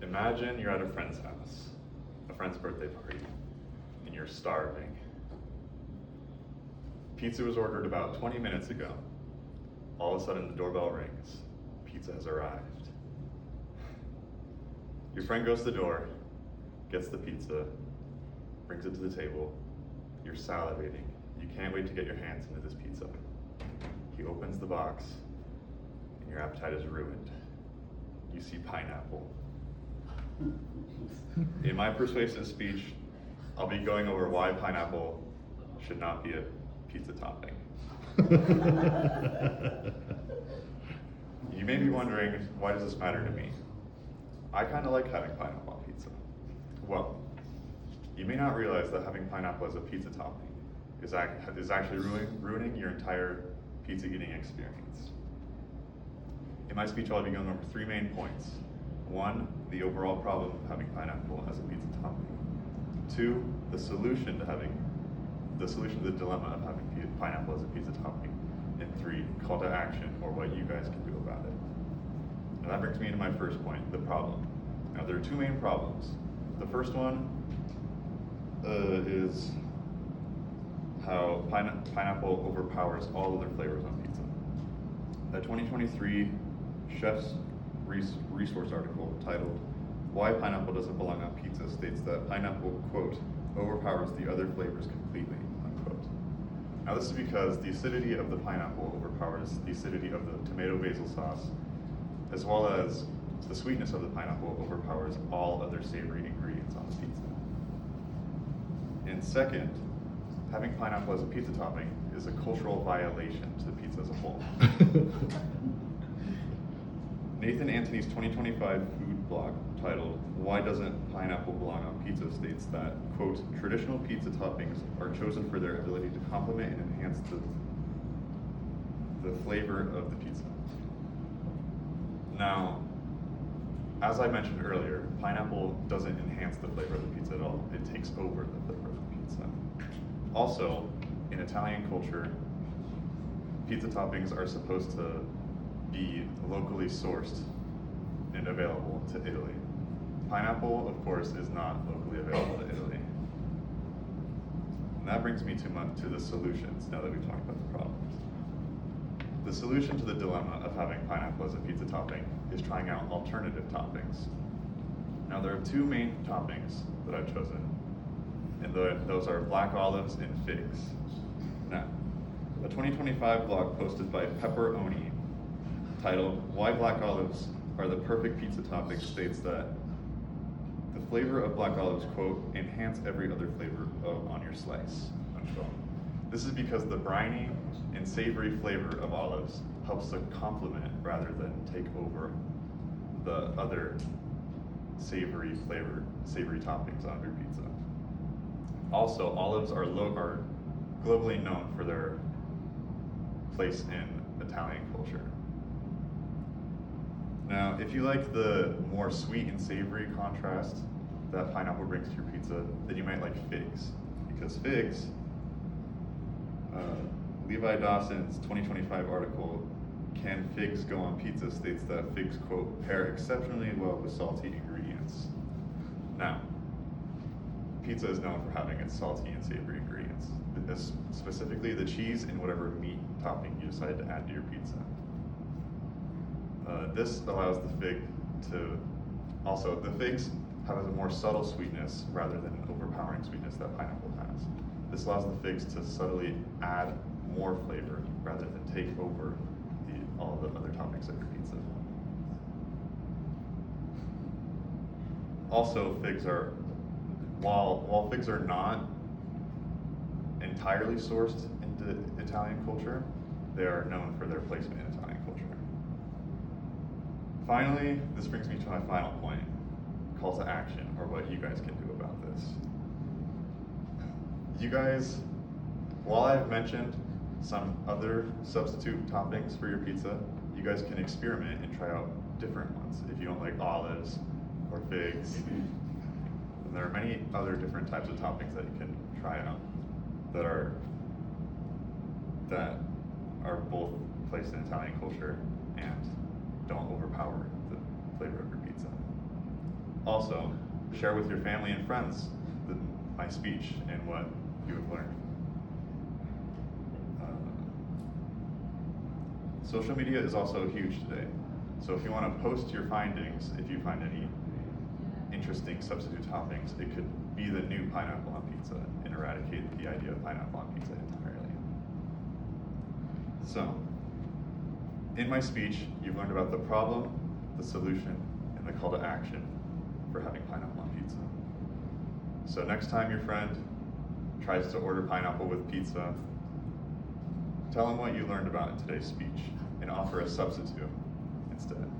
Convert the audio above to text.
Imagine you're at a friend's house, a friend's birthday party, and you're starving. Pizza was ordered about 20 minutes ago. All of a sudden the doorbell rings. Pizza has arrived. Your friend goes to the door, gets the pizza, brings it to the table. You're salivating. You can't wait to get your hands into this pizza. He opens the box, and your appetite is ruined. You see pineapple. In my persuasive speech, I'll be going over why pineapple should not be a pizza topping. You may be wondering, why does this matter to me? I kind of like having pineapple on pizza. Well, you may not realize that having pineapple as a pizza topping is actually ruining your entire pizza eating experience. In my speech, I'll be going over 3 main points. 1, the overall problem of having pineapple as a pizza topping. 2, the solution to the dilemma of having pineapple as a pizza topping. And 3, call to action, or what you guys can do about it. And that brings me to my first point, the problem. Now there are 2 main problems. The first one is how pineapple overpowers all other flavors on pizza. A 2023 Chef's Resource article titled, "Why Pineapple Doesn't Belong on Pizza" states that pineapple, quote, overpowers the other flavors completely, unquote. Now this is because the acidity of the pineapple overpowers the acidity of the tomato basil sauce, as well as the sweetness of the pineapple overpowers all other savory ingredients on the pizza. And second, having pineapple as a pizza topping is a cultural violation to the pizza as a whole. Nathan Antony's 2025 food blog titled, "Why Doesn't Pineapple Belong on Pizza" states that, quote, traditional pizza toppings are chosen for their ability to complement and enhance the flavor of the pizza. Now, as I mentioned earlier, pineapple doesn't enhance the flavor of the pizza at all. It takes over the flavor of the pizza. Also, in Italian culture, pizza toppings are supposed to be locally sourced and available to Italy. Pineapple, of course, is not locally available to Italy. And that brings me to the solutions, now that we've talked about the problems. The solution to the dilemma of having pineapple as a pizza topping is trying out alternative toppings. Now there are 2 main toppings that I've chosen, and those are black olives and figs. Now, a 2025 blog posted by Pepperoni titled, "Why Black Olives Are the Perfect Pizza Topping" states that the flavor of black olives, quote, enhance every other flavor on your slice, unquote. This is because the briny and savory flavor of olives helps to complement rather than take over the other savory toppings on your pizza. Also, olives are globally known for their place in Italian culture. Now, if you like the more sweet and savory contrast that pineapple brings to your pizza, then you might like figs, because figs, Levi Dawson's 2025 article, "Can Figs Go on Pizza?" states that figs, quote, pair exceptionally well with salty ingredients. Now, pizza is known for having its salty and savory ingredients, specifically the cheese and whatever meat topping you decide to add to your pizza. This allows the figs have a more subtle sweetness rather than an overpowering sweetness that pineapple has. This allows the figs to subtly add more flavor rather than take over all the other toppings of your pizza. Also, while figs are not entirely sourced into Italian culture, they are known for their placement in Italian culture. Finally, this brings me to my final point, call to action, or what you guys can do about this. You guys, while I've mentioned some other substitute toppings for your pizza, you guys can experiment and try out different ones if you don't like olives or figs. And there are many other different types of toppings that you can try out that are both placed in Italian culture and don't overpower the flavor of your pizza. Also, share with your family and friends my speech and what you have learned. Social media is also huge today. So if you want to post your findings, if you find any interesting substitute toppings, it could be the new pineapple on pizza and eradicate the idea of pineapple on pizza entirely. So, in my speech, you've learned about the problem, the solution, and the call to action for having pineapple on pizza. So next time your friend tries to order pineapple with pizza, tell them what you learned about in today's speech and offer a substitute instead.